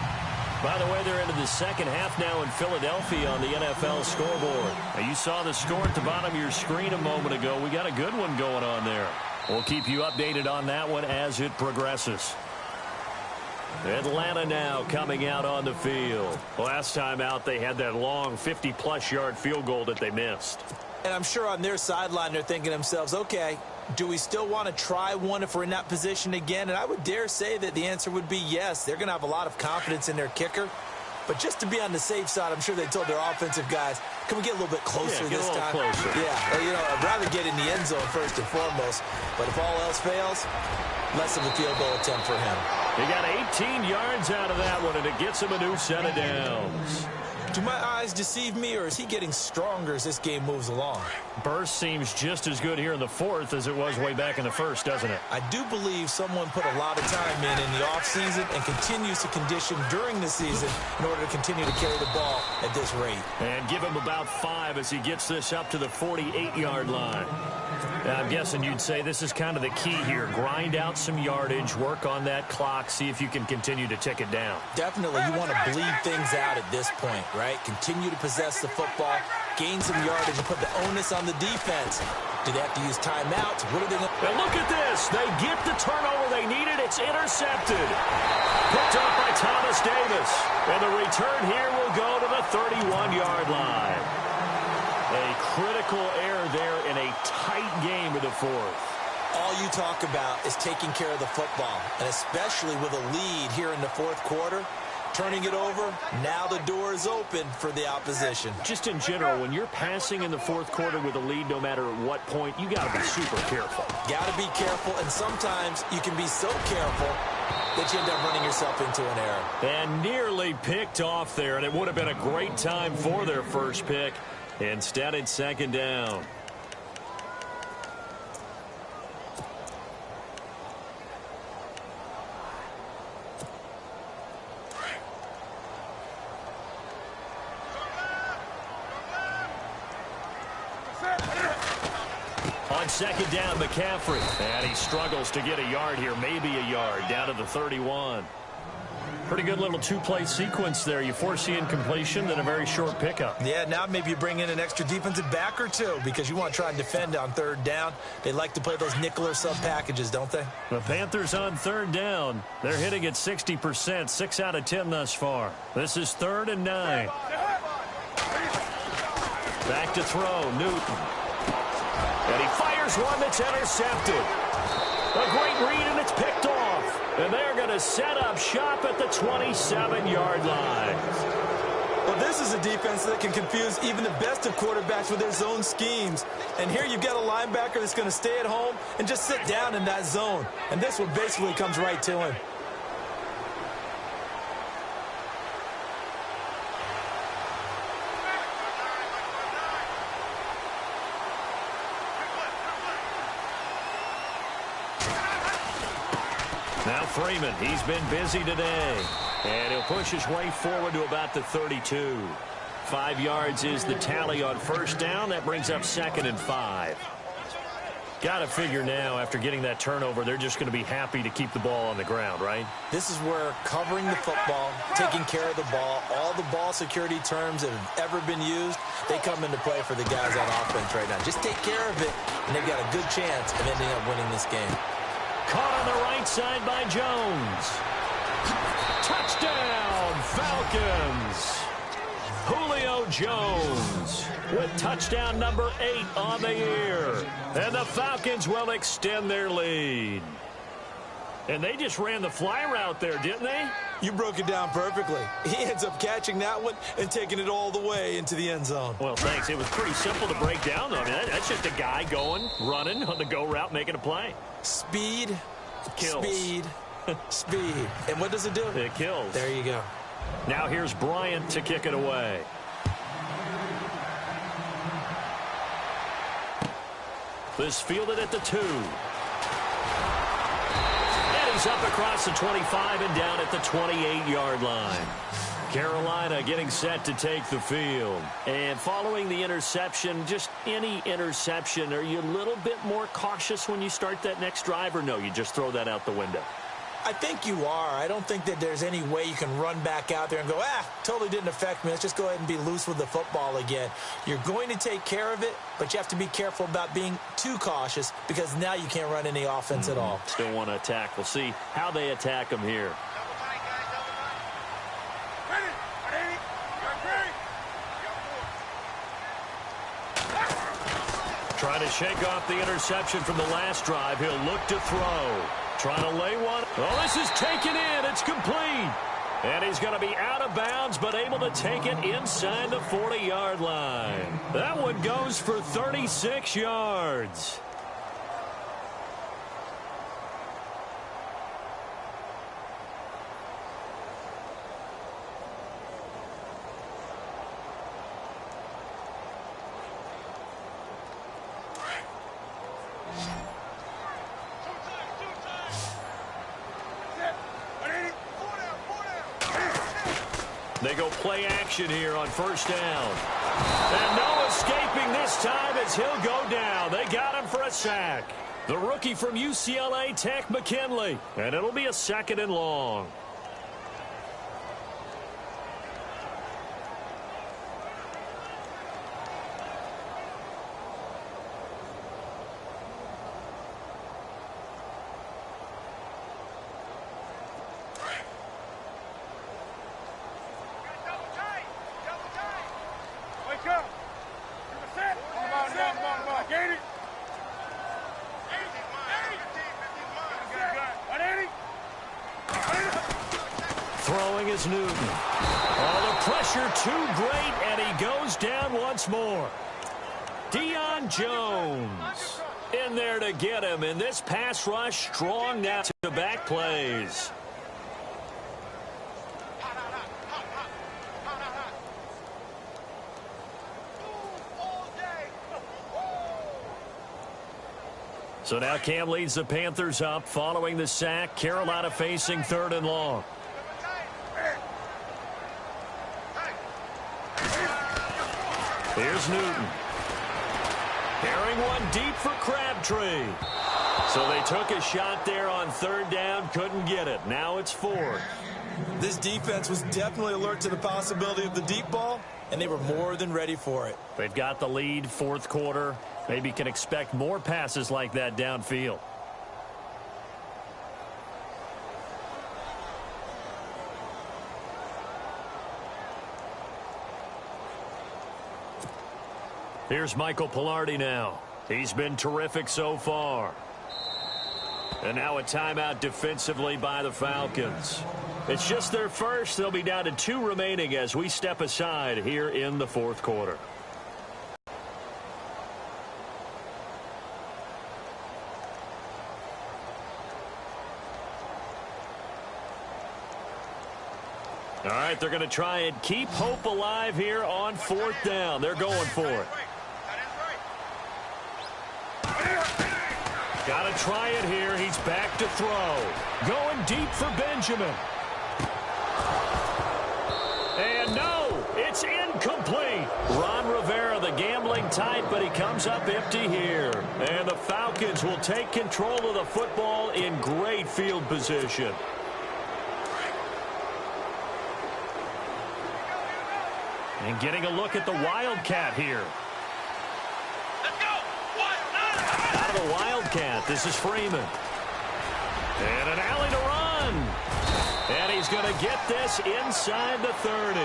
By the way, they're into the second half now in Philadelphia on the NFL scoreboard. Now, you saw the score at the bottom of your screen a moment ago. We got a good one going on there. We'll keep you updated on that one as it progresses. Atlanta now coming out on the field. Last time out, they had that long 50-plus yard field goal that they missed. And I'm sure on their sideline, they're thinking to themselves, okay, do we still want to try one if we're in that position again? And I would dare say that the answer would be yes. They're going to have a lot of confidence in their kicker. But just to be on the safe side, I'm sure they told their offensive guys, can we get a little bit closer this time? Closer. Yeah, you know, I'd rather get in the end zone first and foremost. But if all else fails, less of a field goal attempt for him. He got 18 yards out of that one, and it gets him a new set of downs. Do my eyes deceive me, or is he getting stronger as this game moves along? Burst seems just as good here in the 4th as it was way back in the 1st, doesn't it? I do believe someone put a lot of time in the offseason and continues to condition during the season in order to continue to carry the ball at this rate. And give him about 5 as he gets this up to the 48-yard line. I'm guessing you'd say this is kind of the key here. Grind out some yardage, work on that clock, see if you can continue to tick it down. Definitely, you want to bleed things out at this point, right? Continue to possess the football, gain some yardage, and put the onus on the defense. Do they have to use timeouts? What are they going to... And look at this. They get the turnover they needed. It's intercepted. Picked up by Thomas Davis. And the return here will go to the 31-yard line. A critical error there in a tight game of the 4th. All you talk about is taking care of the football, and especially with a lead here in the 4th quarter, turning it over, now the door is open for the opposition. Just in general, when you're passing in the 4th quarter with a lead, no matter at what point, you got to be super careful. Got to be careful, and sometimes you can be so careful that you end up running yourself into an error. And nearly picked off there, and it would have been a great time for their first pick. Instead, it's second down. On second down, McCaffrey. And he struggles to get a yard here, maybe a yard, down to the 31. Pretty good little two-play sequence there. You foresee incompletion, then a very short pickup. Yeah, now maybe you bring in an extra defensive back or two because you want to try and defend on third down. They like to play those nickel or sub packages, don't they? The Panthers on third down. They're hitting at 60%, 6 out of 10 thus far. This is 3rd and 9. Back to throw, Newton. And he fires one that's intercepted. A great read, and it's picked off. And they're going to set up shop at the 27-yard line. Well, this is a defense that can confuse even the best of quarterbacks with their zone schemes. And here you've got a linebacker that's going to stay at home and just sit down in that zone. And this one basically comes right to him. Now Freeman, he's been busy today. And he'll push his way forward to about the 32. 5 yards is the tally on first down. That brings up 2nd and 5. Got to figure now, after getting that turnover, they're just going to be happy to keep the ball on the ground, right? This is where covering the football, taking care of the ball, all the ball security terms that have ever been used, they come into play for the guys on offense right now. Just take care of it, and they've got a good chance of ending up winning this game. Caught on the right side by Jones. Touchdown, Falcons. Julio Jones with touchdown number 8 on the year. And the Falcons will extend their lead. And they just ran the fly route there, didn't they? You broke it down perfectly. He ends up catching that one and taking it all the way into the end zone. Well, thanks. It was pretty simple to break down, though. I mean, that's just a guy going, running on the go route, making a play. Speed, kills. Speed, speed. And what does it do? It kills. There you go. Now here's Bryant to kick it away. This fielded at the 2. He's up across the 25 and down at the 28-yard line. Carolina getting set to take the field. And following the interception, just any interception, are you a little bit more cautious when you start that next drive, or no, you just throw that out the window? I think you are. I don't think that there's any way you can run back out there and go, totally didn't affect me. Let's just go ahead and be loose with the football again. You're going to take care of it, but you have to be careful about being too cautious because now you can't run any offense at all. Still want to attack. We'll see how they attack them here. Trying to shake off the interception from the last drive. He'll look to throw. Trying to lay one. Oh, this is taken in. It's complete. And he's going to be out of bounds, but able to take it inside the 40-yard line. That one goes for 36 yards. They go play action here on first down. And no escaping this time as he'll go down. They got him for a sack. The rookie from UCLA, Tech McKinley. And it'll be a 2nd and long. Throwing is Newton. Oh, the pressure too great, and he goes down once more. Deion Jones in there to get him, and this pass rush strong now to back plays. So now Cam leads the Panthers up following the sack. Carolina facing 3rd and long. Here's Newton. Carrying one deep for Crabtree. So they took a shot there on 3rd down, couldn't get it. Now it's 4th. This defense was definitely alert to the possibility of the deep ball, and they were more than ready for it. They've got the lead, 4th quarter. Maybe can expect more passes like that downfield. Here's Michael Pilardi now. He's been terrific so far. And now a timeout defensively by the Falcons. It's just their first. They'll be down to 2 remaining as we step aside here in the 4th quarter. All right, they're going to try and keep hope alive here on 4th down. They're going for it. Got to try it here. He's back to throw. Going deep for Benjamin. And no, it's incomplete. Ron Rivera, the gambling type, but he comes up empty here. And the Falcons will take control of the football in great field position. And getting a look at the Wildcat here. Let's go! Out of the Wildcat, this is Freeman. And an alley to run. And he's going to get this inside the 30.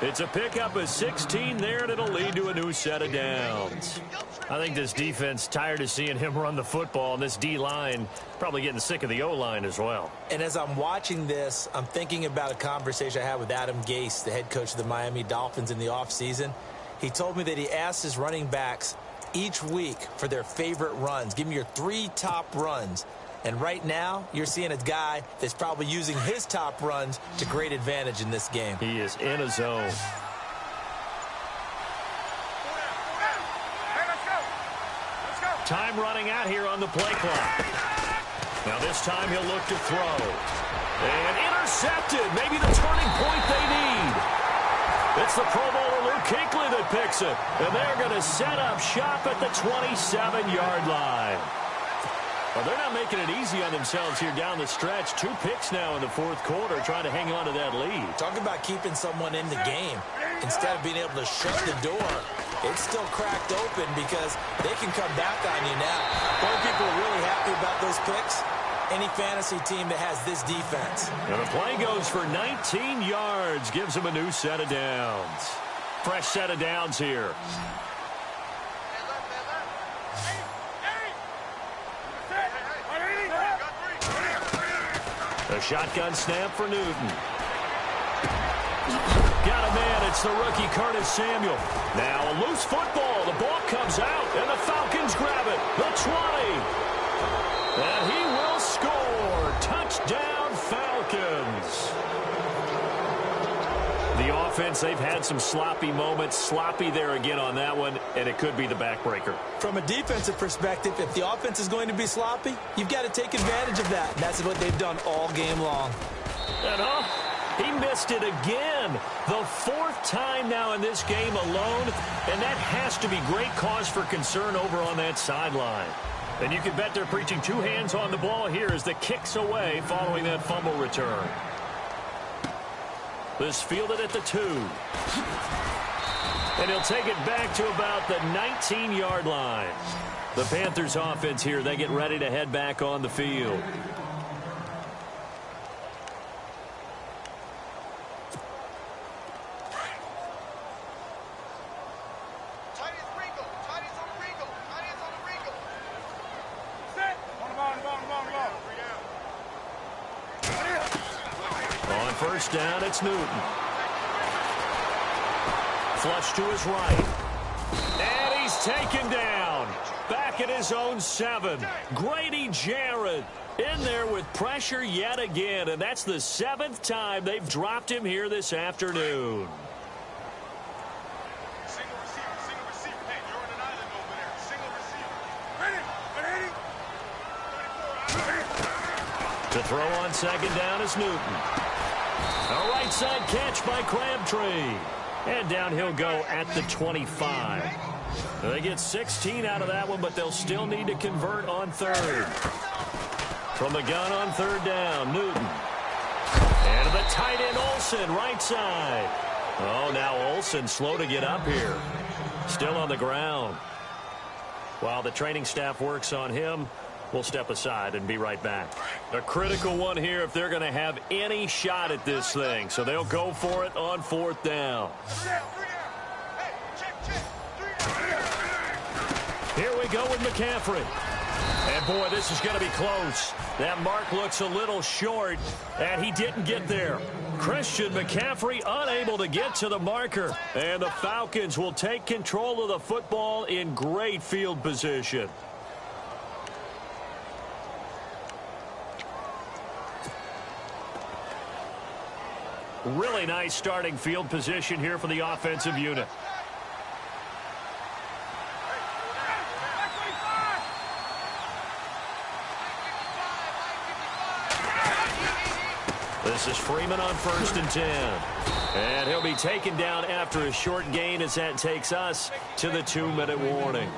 It's a pickup of 16 there, and it'll lead to a new set of downs. I think this defense tired of seeing him run the football, and this D-line probably getting sick of the O-line as well. And as I'm watching this, I'm thinking about a conversation I had with Adam Gase, the head coach of the Miami Dolphins in the offseason. He told me that he asked his running backs each week for their favorite runs. Give me your 3 top runs. And right now, you're seeing a guy that's probably using his top runs to great advantage in this game. He is in a zone. Time running out here on the play clock. Now this time he'll look to throw. And intercepted. Maybe the turning point they need. It's the Pro Bowler Luke Kuechly that picks it. And they're going to set up shop at the 27-yard line. Well, they're not making it easy on themselves here down the stretch. 2 picks now in the fourth quarter, trying to hang on to that lead. Talking about keeping someone in the game. Instead of being able to shut the door, it's still cracked open because they can come back on you now. Don't people are really happy about those picks? Any fantasy team that has this defense. And the play goes for 19 yards, gives them a new set of downs. Fresh set of downs here. A shotgun snap for Newton. Got a man. It's the rookie Curtis Samuel. Now a loose football. The ball comes out, and the Falcons grab it. The 20. And he will score. Touchdown, Falcons. The offense, they've had some sloppy moments. Sloppy there again on that one, and it could be the backbreaker. From a defensive perspective, if the offense is going to be sloppy, you've got to take advantage of that. And that's what they've done all game long. And he missed it again. The 4th time now in this game alone, and that has to be great cause for concern over on that sideline. And you can bet they're preaching 2 hands on the ball here as the kick's away following that fumble return. This fielded at the 2. And he'll take it back to about the 19-yard line. The Panthers offense here, they get ready to head back on the field. On first down, it's Newton. Flush to his right. And he's taken down. Back at his own 7. Grady Jarrett in there with pressure yet again. And that's the 7th time they've dropped him here this afternoon. Single receiver. Hey, you're on an island over there. Single receiver. To throw on second down is Newton. A right side catch by Crabtree. And down he'll go at the 25. They get 16 out of that one, but they'll still need to convert on 3rd. From the gun on 3rd down, Newton. And to the tight end, Olsen, right side. Oh, now Olsen slow to get up here. Still on the ground. While the training staff works on him, we'll step aside and be right back. A critical one here if they're going to have any shot at this thing. So they'll go for it on 4th down. Here we go with McCaffrey. And, boy, this is going to be close. That mark looks a little short, and he didn't get there. Christian McCaffrey unable to get to the marker. And the Falcons will take control of the football in great field position. Really nice starting field position here for the offensive unit. This is Freeman on 1st and 10. And he'll be taken down after a short gain as that takes us to the 2-minute warning.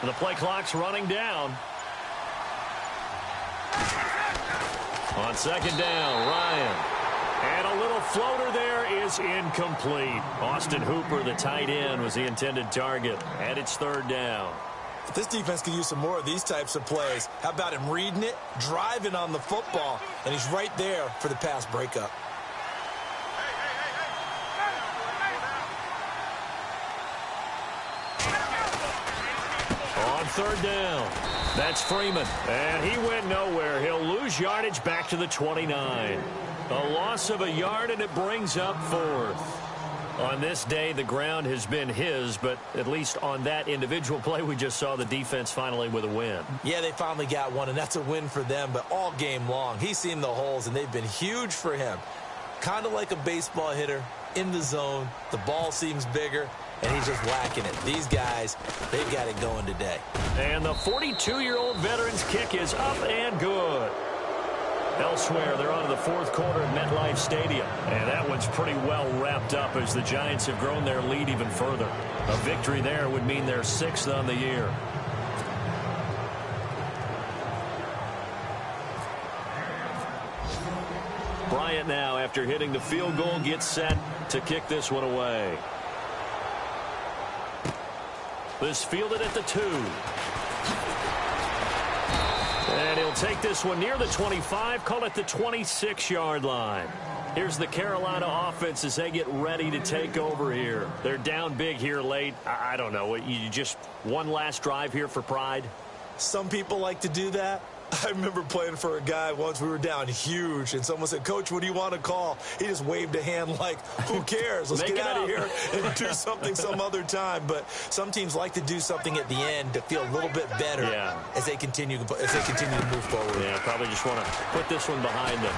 And the play clock's running down. On second down, Ryan. And a little floater there is incomplete. Austin Hooper, the tight end, was the intended target. And it's third down. This defense could use some more of these types of plays. How about him reading it, driving on the football, and he's right there for the pass breakup. On third down, that's Freeman. And he went nowhere. He'll lose yardage back to the 29. A loss of a yard, and it brings up fourth. On this day, the ground has been his, but at least on that individual play, we just saw the defense finally with a win. Yeah, they finally got one, and that's a win for them, but all game long, he's seen the holes, and they've been huge for him. Kind of like a baseball hitter in the zone. The ball seems bigger, and he's just whacking it. These guys, they've got it going today. And the 42-year-old veteran's kick is up and good. Elsewhere, they're on to the fourth quarter at MetLife Stadium. And that one's pretty well wrapped up as the Giants have grown their lead even further. A victory there would mean they're 6th on the year. Bryant now, after hitting the field goal, gets set to kick this one away. This fielded at the 2. And he'll take this one near the 25, call it the 26-yard line. Here's the Carolina offense as they get ready to take over here. They're down big here late. I don't know. You just one last drive here for pride? Some people like to do that. I remember playing for a guy once. We were down huge, and someone said, "Coach, what do you want to call?" He just waved a hand like, who cares? Let's get out of here and do something some other time. But some teams like to do something at the end to feel a little bit better as they continue to move forward. Yeah, probably just want to put this one behind them.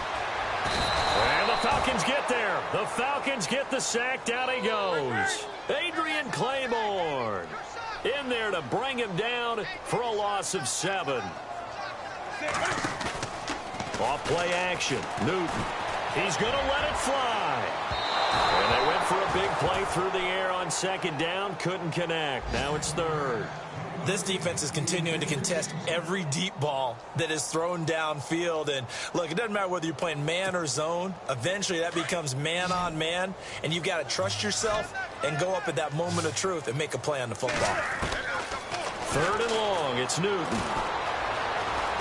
And the Falcons get there. The Falcons get the sack. Down he goes. Adrian Claiborne in there to bring him down for a loss of 7. Off play action. Newton. He's going to let it fly. And they went for a big play through the air on second down. Couldn't connect. Now it's third. This defense is continuing to contest every deep ball that is thrown downfield. And, look, it doesn't matter whether you're playing man or zone. Eventually that becomes man on man. And you've got to trust yourself and go up at that moment of truth and make a play on the football. Third and long. It's Newton.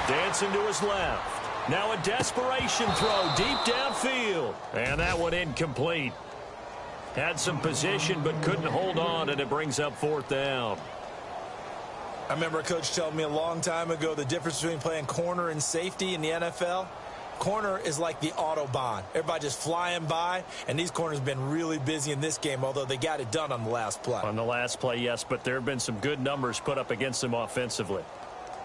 Dancing to his left. Now a desperation throw deep downfield. And that one incomplete. Had some position but couldn't hold on, and it brings up fourth down. I remember a coach telling me a long time ago the difference between playing corner and safety in the NFL. Corner is like the Autobahn. Everybody just flying by, and these corners have been really busy in this game, although they got it done on the last play. On the last play, yes, but there have been some good numbers put up against them offensively.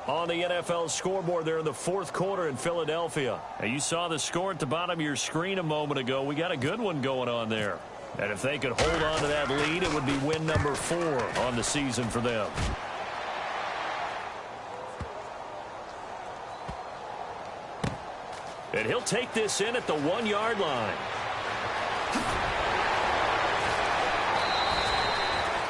On the NFL scoreboard there in the fourth quarter in Philadelphia. And you saw the score at the bottom of your screen a moment ago. We got a good one going on there. And if they could hold on to that lead, it would be win number 4 on the season for them. And he'll take this in at the 1-yard line.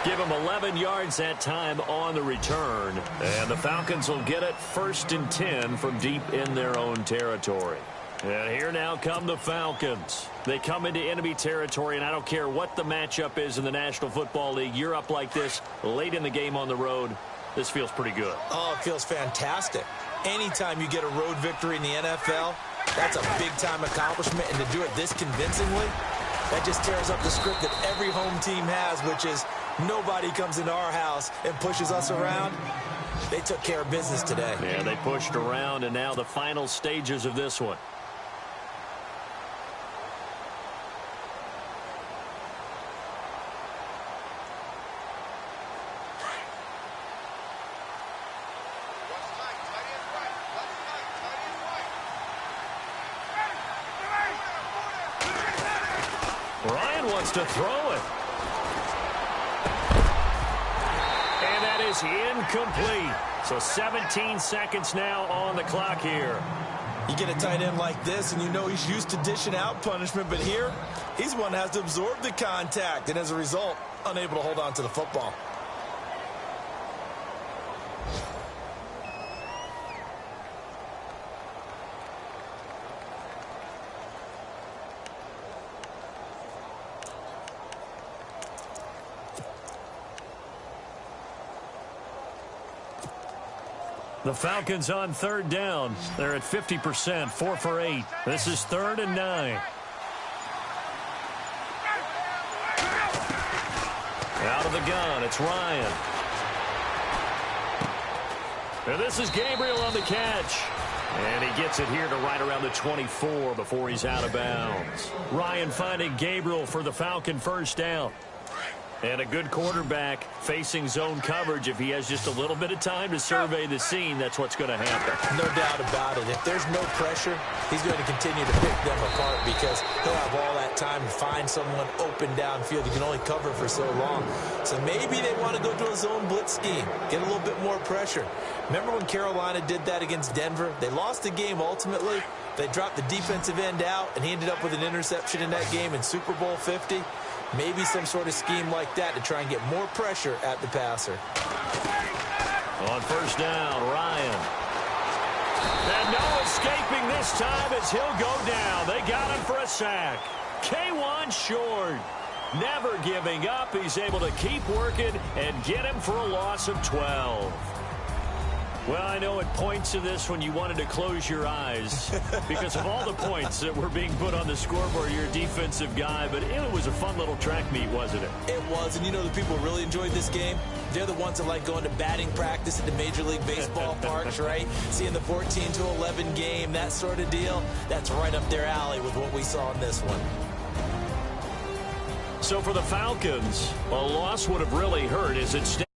Give him 11 yards that time on the return. And the Falcons will get it 1st and 10 from deep in their own territory. And here now come the Falcons. They come into enemy territory, and I don't care what the matchup is in the National Football League. You're up like this late in the game on the road. This feels pretty good. Oh, it feels fantastic. Anytime you get a road victory in the NFL, that's a big-time accomplishment. And to do it this convincingly, that just tears up the script that every home team has, which is nobody comes into our house and pushes us around. They took care of business today. Yeah, they pushed around, and now the final stages of this one. Ryan wants to throw it. And that is incomplete. So 17 seconds now on the clock here. You get a tight end like this, and you know he's used to dishing out punishment, but here, he's one that has to absorb the contact, and as a result, unable to hold on to the football. The Falcons on third down. They're at 50%, 4 for 8. This is 3rd and 9. Out of the gun, it's Ryan. And this is Gabriel on the catch. And he gets it here to right around the 24 before he's out of bounds. Ryan finding Gabriel for the Falcon first down. And a good quarterback facing zone coverage. If he has just a little bit of time to survey the scene, that's what's going to happen. No doubt about it. If there's no pressure, he's going to continue to pick them apart because he'll have all that time to find someone open downfield. He can only cover for so long. So maybe they want to go to a zone blitz scheme, get a little bit more pressure. Remember when Carolina did that against Denver? They lost the game ultimately. They dropped the defensive end out, and he ended up with an interception in that game in Super Bowl 50. Maybe some sort of scheme like that to try and get more pressure at the passer. On first down, Ryan. And no escaping this time as he'll go down. They got him for a sack. K1 short. Never giving up. He's able to keep working and get him for a loss of 12. Well, I know at points of this when you wanted to close your eyes because of all the points that were being put on the scoreboard. You're a defensive guy, but it was a fun little track meet, wasn't it? It was, and you know the people who really enjoyed this game? They're the ones that like going to batting practice at the Major League Baseball parks, right? Seeing the 14-11 game, that sort of deal. That's right up their alley with what we saw in this one. So for the Falcons, a loss would have really hurt as it stands.